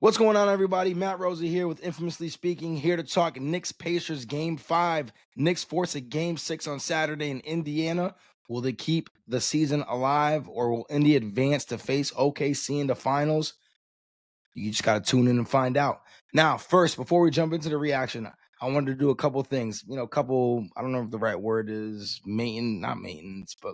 What's going on, everybody? Matt Rosa here with Infamously Speaking, here to talk Knicks Pacers Game 5. Knicks force a Game 6 on Saturday in Indiana. Will they keep the season alive, or will Indy advance to face OKC in the finals? You just got to tune in and find out. Now, first, before we jump into the reaction, I wanted to do a couple things. I don't know if the right word is not maintenance, but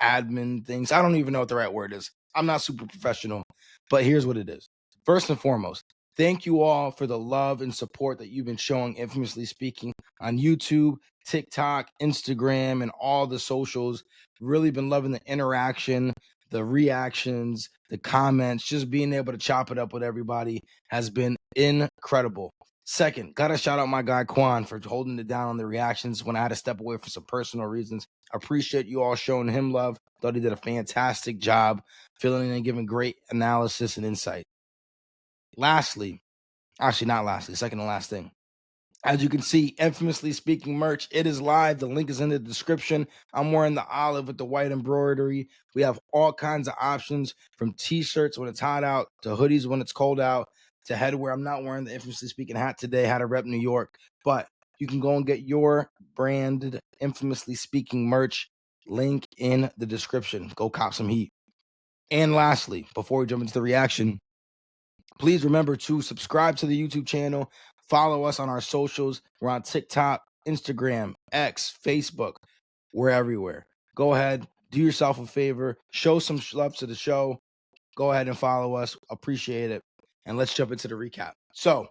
admin things. I don't even know what the right word is. I'm not super professional, but here's what it is. First and foremost, thank you all for the love and support that you've been showing Infamously Speaking on YouTube, TikTok, Instagram, and all the socials. Really been loving the interaction, the reactions, the comments, just being able to chop it up with everybody has been incredible. Second, gotta shout out my guy Quan for holding it down on the reactions when I had to step away for some personal reasons. Appreciate you all showing him love. Thought he did a fantastic job filling in and giving great analysis and insight. Second to last thing. As you can see, Infamously Speaking merch, it is live. The link is in the description. I'm wearing the olive with the white embroidery. We have all kinds of options, from t-shirts when it's hot out to hoodies when it's cold out to headwear. I'm not wearing the Infamously Speaking hat today. Had to rep New York. But you can go and get your branded Infamously Speaking merch. Link in the description. Go cop some heat. And lastly, before we jump into the reaction, please remember to subscribe to the YouTube channel. Follow us on our socials. We're on TikTok, Instagram, X, Facebook. We're everywhere. Go ahead, do yourself a favor. Show some love to the show. Go ahead and follow us. Appreciate it. And let's jump into the recap. So,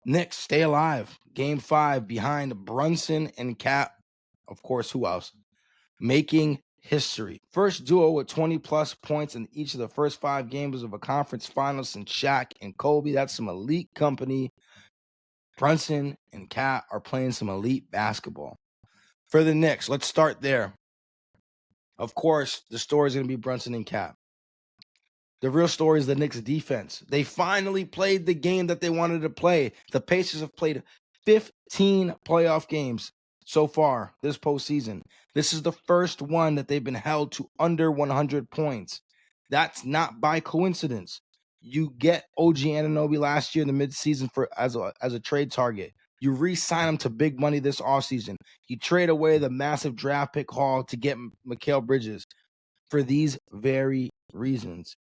Knicks stay alive. Game 5 behind Brunson and KAT. Of course, who else? Making history. First duo with 20-plus points in each of the first 5 games of a conference finals since Shaq and Kobe. That's some elite company. Brunson and KAT are playing some elite basketball. For the Knicks, let's start there. Of course, the story is going to be Brunson and KAT. The real story is the Knicks' defense. They finally played the game that they wanted to play. The Pacers have played 15 playoff games so far this postseason. This is the first one that they've been held to under 100 points. That's not by coincidence. You get OG Anunoby last year in the midseason as a trade target. You re-sign him to big money this offseason. You trade away the massive draft pick haul to get Mikal Bridges for these very reasons.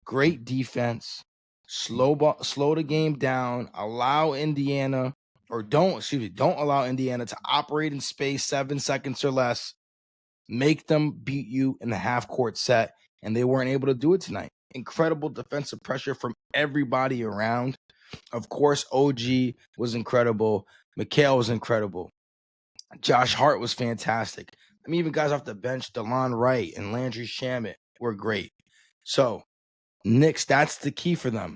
Great defense, slow the game down, don't allow Indiana to operate in space 7 seconds or less, make them beat you in the half-court set, and they weren't able to do it tonight. Incredible defensive pressure from everybody around. Of course, OG was incredible. Mikal was incredible. Josh Hart was fantastic. Even guys off the bench, DeLon Wright and Landry Shamet were great. So, Knicks, that's the key for them.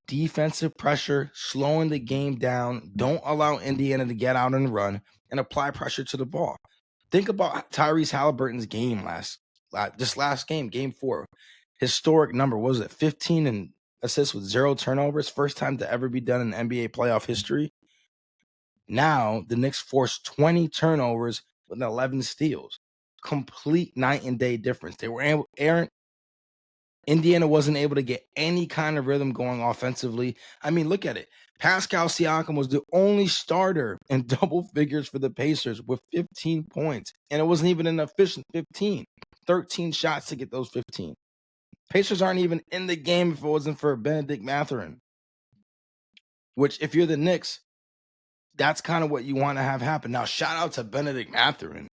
Defensive pressure, slowing the game down. Don't allow Indiana to get out and run, and apply pressure to the ball. Think about Tyrese Haliburton's game last game, Game 4. Historic number, what was it? 15 and assists with 0 turnovers. First time to ever be done in NBA playoff history. Now, the Knicks forced 20 turnovers with 11 steals. Complete night and day difference. Indiana wasn't able to get any kind of rhythm going offensively. Look at it. Pascal Siakam was the only starter in double figures for the Pacers with 15 points. And it wasn't even an efficient 15. 13 shots to get those 15. Pacers aren't even in the game if it wasn't for Benedict Mathurin. Which, if you're the Knicks, that's kind of what you want to have happen. Now, shout out to Benedict Mathurin.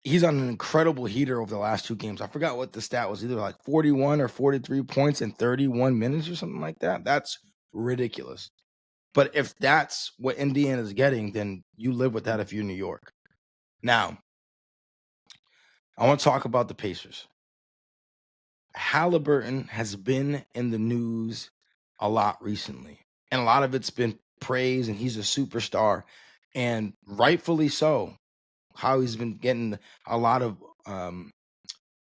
He's on an incredible heater over the last 2 games. I forgot what the stat was, either like 41 or 43 points in 31 minutes or something like that. That's ridiculous. But if that's what Indiana's getting, then you live with that if you're New York. Now, I want to talk about the Pacers. Haliburton has been in the news a lot recently, and a lot of it's been praise, and he's a superstar, and rightfully so. How he's been getting a lot of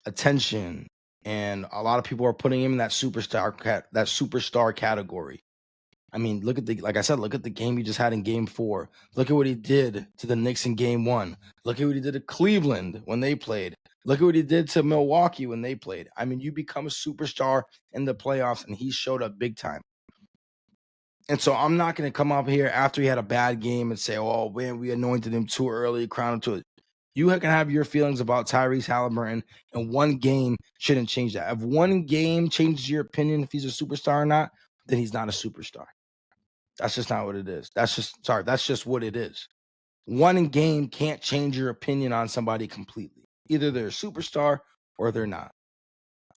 attention, and a lot of people are putting him in that superstar category. Look at the game he just had in Game 4. Look at what he did to the Knicks in Game 1. Look at what he did to Cleveland when they played. Look at what he did to Milwaukee when they played. I mean, you become a superstar in the playoffs, and he showed up big time. And so I'm not going to come up here after he had a bad game and say, oh, man, we anointed him too early, crowned him to it. You can have your feelings about Tyrese Haliburton, and one game shouldn't change that. If one game changes your opinion if he's a superstar or not, then he's not a superstar. That's just not what it is. That's just what it is. One game can't change your opinion on somebody completely. Either they're a superstar or they're not.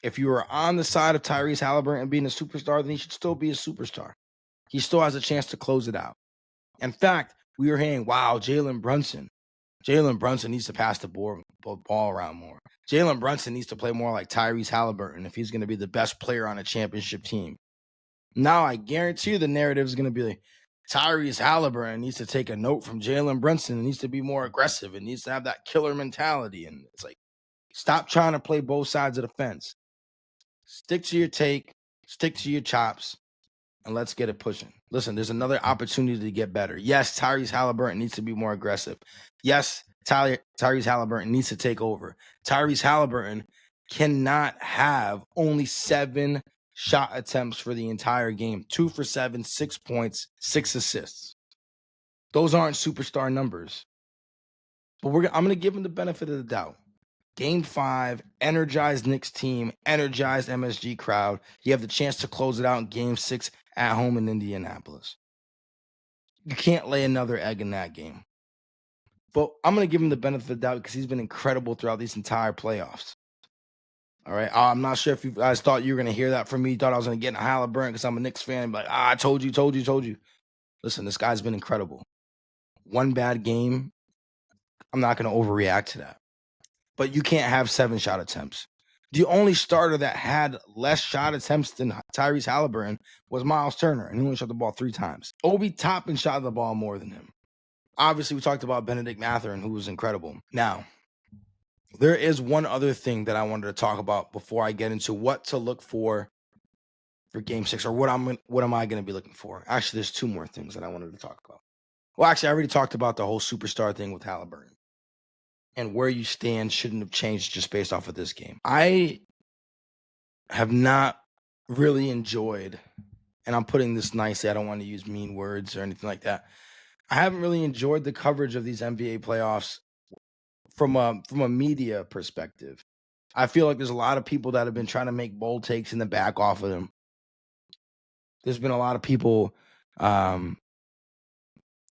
If you are on the side of Tyrese Haliburton being a superstar, then he should still be a superstar. He still has a chance to close it out. In fact, we were hearing, wow, Jalen Brunson needs to pass the ball around more. Jalen Brunson needs to play more like Tyrese Haliburton if he's going to be the best player on a championship team. Now, I guarantee you the narrative is going to be like, Tyrese Haliburton needs to take a note from Jalen Brunson. It needs to be more aggressive. It needs to have that killer mentality. And it's like, stop trying to play both sides of the fence. Stick to your take, stick to your chops, and let's get it pushing. Listen, there's another opportunity to get better. Yes, Tyrese Haliburton needs to be more aggressive. Yes, Tyrese Haliburton needs to take over. Tyrese Haliburton cannot have only 7 shot attempts for the entire game. 2 for 7, 6 points, 6 assists. Those aren't superstar numbers. But I'm going to give him the benefit of the doubt. Game 5, energized Knicks team, energized MSG crowd. You have the chance to close it out in Game 6 at home in Indianapolis. You can't lay another egg in that game. But I'm going to give him the benefit of the doubt because he's been incredible throughout these entire playoffs. All right. I'm not sure if you guys thought you were going to hear that from me. You thought I was going to get in a Haliburton because I'm a Knicks fan. Like, I told you. Listen, this guy's been incredible. One bad game, I'm not going to overreact to that. But you can't have 7 shot attempts. The only starter that had less shot attempts than Tyrese Haliburton was Miles Turner, and he only shot the ball 3 times. Obi Toppin shot the ball more than him. Obviously, we talked about Benedict Mathurin, who was incredible. Now, there is one other thing that I wanted to talk about before I get into what to look for Game 6, or what am I going to be looking for. Actually, there's 2 more things that I wanted to talk about. Well, actually, I already talked about the whole superstar thing with Haliburton. And where you stand shouldn't have changed just based off of this game. I have not really enjoyed, and I'm putting this nicely, I don't want to use mean words or anything like that. I haven't really enjoyed the coverage of these NBA playoffs from a media perspective. I feel like there's a lot of people that have been trying to make bold takes in the back off of them. There's been a lot of people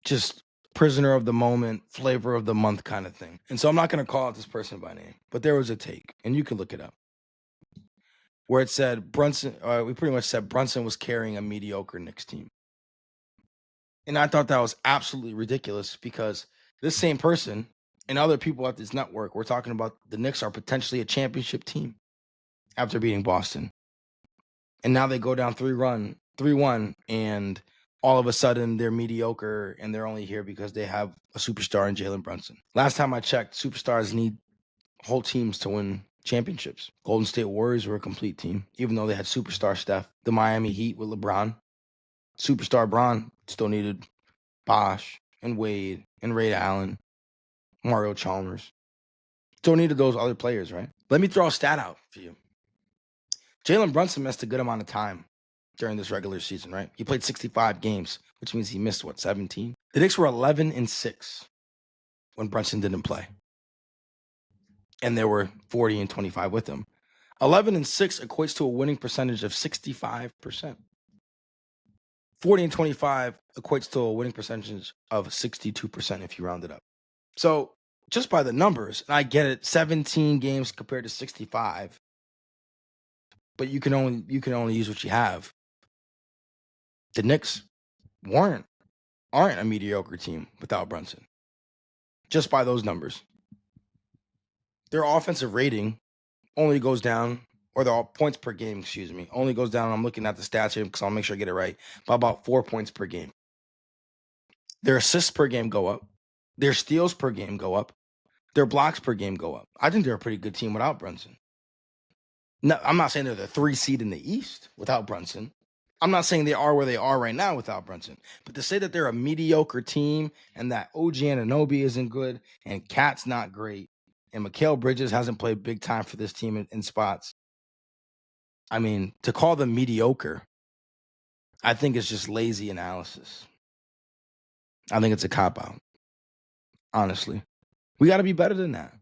just prisoner of the moment, flavor of the month kind of thing. And so I'm not going to call out this person by name, but there was a take, and you can look it up, where it said Brunson, we pretty much said Brunson was carrying a mediocre Knicks team. And I thought that was absolutely ridiculous because this same person and other people at this network were talking about the Knicks are potentially a championship team after beating Boston. And now they go down 3-1, and all of a sudden they're mediocre and they're only here because they have a superstar in Jalen Brunson. Last time I checked, superstars need whole teams to win championships. Golden State Warriors were a complete team, even though they had superstar Steph. The Miami Heat with LeBron. Superstar Bron still needed Bosh and Wade and Ray Allen, Mario Chalmers. Still needed those other players, right? Let me throw a stat out for you. Jalen Brunson missed a good amount of time during this regular season, right? He played 65 games, which means he missed, 17? The Knicks were 11-6 when Brunson didn't play. And there were 40-25 with him. 11-6 equates to a winning percentage of 65%. 40-25 equates to a winning percentage of 62% if you round it up. So just by the numbers, and I get it, 17 games compared to 65, but you can only use what you have. The Knicks aren't a mediocre team without Brunson. Just by those numbers. Their offensive rating only goes down, or their points per game, only goes down. I'm looking at the stats here because I'll make sure I get it right, by about 4 points per game. Their assists per game go up. Their steals per game go up. Their blocks per game go up. I think they're a pretty good team without Brunson. No, I'm not saying they're the 3 seed in the East without Brunson. I'm not saying they are where they are right now without Brunson. But to say that they're a mediocre team and that OG Anunoby isn't good and KAT's not great and Mikal Bridges hasn't played big time for this team in spots. I mean, to call them mediocre, I think it's just lazy analysis. I think it's a cop-out, honestly. We got to be better than that.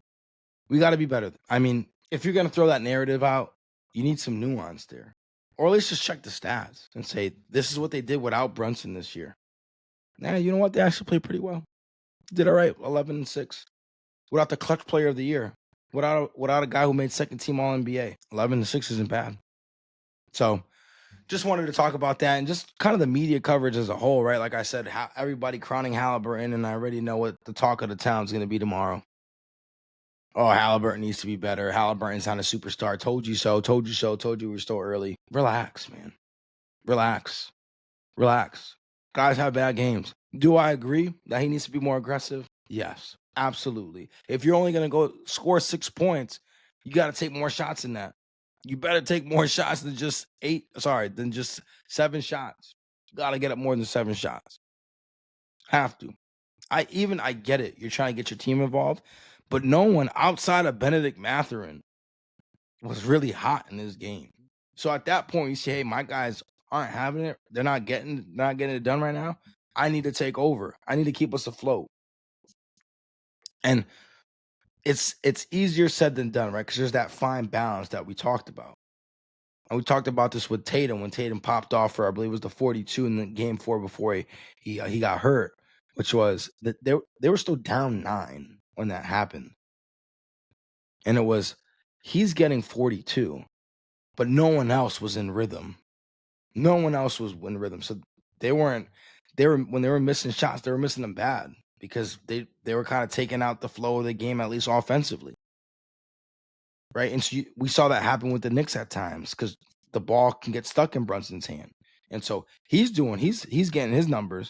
We got to be better. I mean, if you're going to throw that narrative out, you need some nuance there. Or at least just check the stats and say, this is what they did without Brunson this year. Nah, you know what? They actually played pretty well. Did all right, 11-6. Without the clutch player of the year. Without a guy who made second team All-NBA. 11-6 isn't bad. So just wanted to talk about that and just kind of the media coverage as a whole, right? Like I said, everybody crowning Haliburton, and I already know what the talk of the town is going to be tomorrow. Oh, Haliburton needs to be better. Haliburton's not a superstar. Told you so. Told you so. Told you we were still early. Relax, man. Relax. Guys have bad games. Do I agree that he needs to be more aggressive? Yes, absolutely. If you're only going to go score 6 points, you got to take more shots than that. You better take more shots than just 7 shots. You got to get up more than 7 shots. Have to. I get it. You're trying to get your team involved, but no one outside of Benedict Mathurin was really hot in this game. So at that point, you say, hey, my guys aren't having it. They're not getting it done right now. I need to take over. I need to keep us afloat. And it's easier said than done, right? Because there's that fine balance that we talked about. And we talked about this with Tatum when Tatum popped off for, I believe it was the 42 in the game 4 before he got hurt, which was that they were still down 9 when that happened. And it was, he's getting 42, but no one else was in rhythm. No one else was in rhythm. So when they were missing shots, they were missing them bad because they were kind of taking out the flow of the game, at least offensively. Right. And so we saw that happen with the Knicks at times because the ball can get stuck in Brunson's hand. And so he's getting his numbers,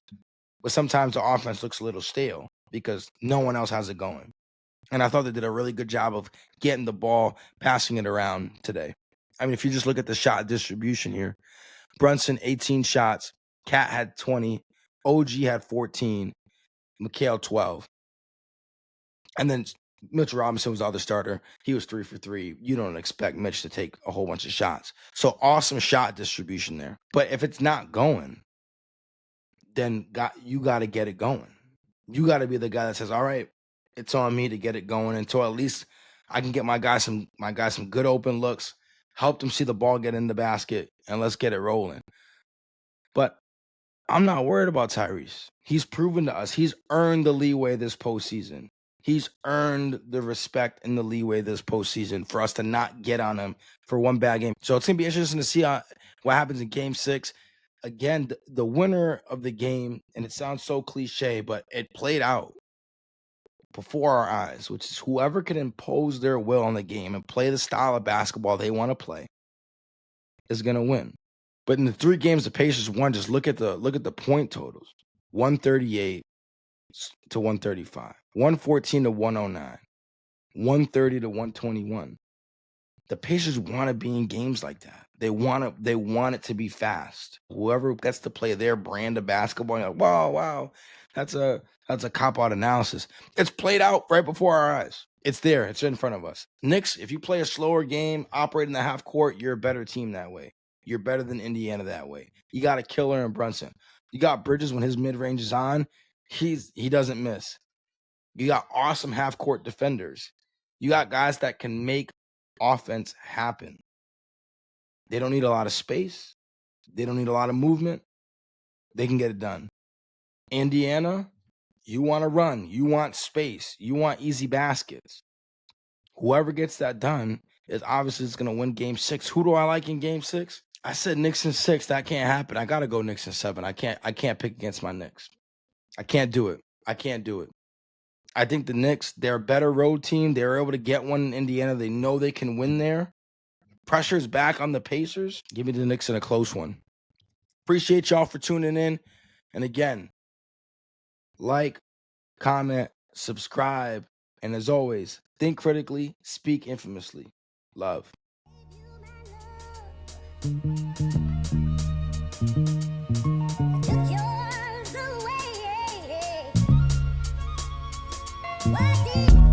but sometimes the offense looks a little stale because no one else has it going. And I thought they did a really good job of getting the ball, passing it around today. I mean, if you just look at the shot distribution here, Brunson, 18 shots, KAT had 20, OG had 14, Mikal 12. And then Mitch Robinson was the other starter. He was 3 for 3. You don't expect Mitch to take a whole bunch of shots. So awesome shot distribution there. But if it's not going, then you got to get it going. You got to be the guy that says, all right, it's on me to get it going until at least I can get my guys some good open looks, help them see the ball get in the basket, and let's get it rolling. But I'm not worried about Tyrese. He's proven to us he's earned the leeway this postseason. He's earned the respect and the leeway this postseason for us to not get on him for one bad game. So it's going to be interesting to see what happens in Game 6. Again, the winner of the game, and it sounds so cliche, but it played out before our eyes, which is whoever can impose their will on the game and play the style of basketball they want to play is going to win. But in the 3 games the Pacers won, just look at the point totals. 138 to 135, 114 to 109, 130 to 121. The Pacers want to be in games like that. They want it to be fast. Whoever gets to play their brand of basketball, you're like, wow, that's a cop-out analysis. It's played out right before our eyes. It's there. It's in front of us. Knicks, if you play a slower game, operate in the half court, you're a better team that way. You're better than Indiana that way. You got a killer in Brunson. You got Bridges when his mid-range is on. He doesn't miss. You got awesome half-court defenders. You got guys that can make offense happen. They don't need a lot of space. They don't need a lot of movement. They can get it done. Indiana, you want to run. You want space. You want easy baskets. Whoever gets that done is obviously going to win Game 6. Who do I like in Game 6? I said Knicks in 6. That can't happen. I got to go Knicks in 7. I can't pick against my Knicks. I can't do it. I think the Knicks, they're a better road team. They were able to get one in Indiana. They know they can win there. Pressure's back on the Pacers. Give me the Knicks in a close one. Appreciate y'all for tuning in. And again, like, comment, subscribe, and as always, think critically, speak infamously. Love.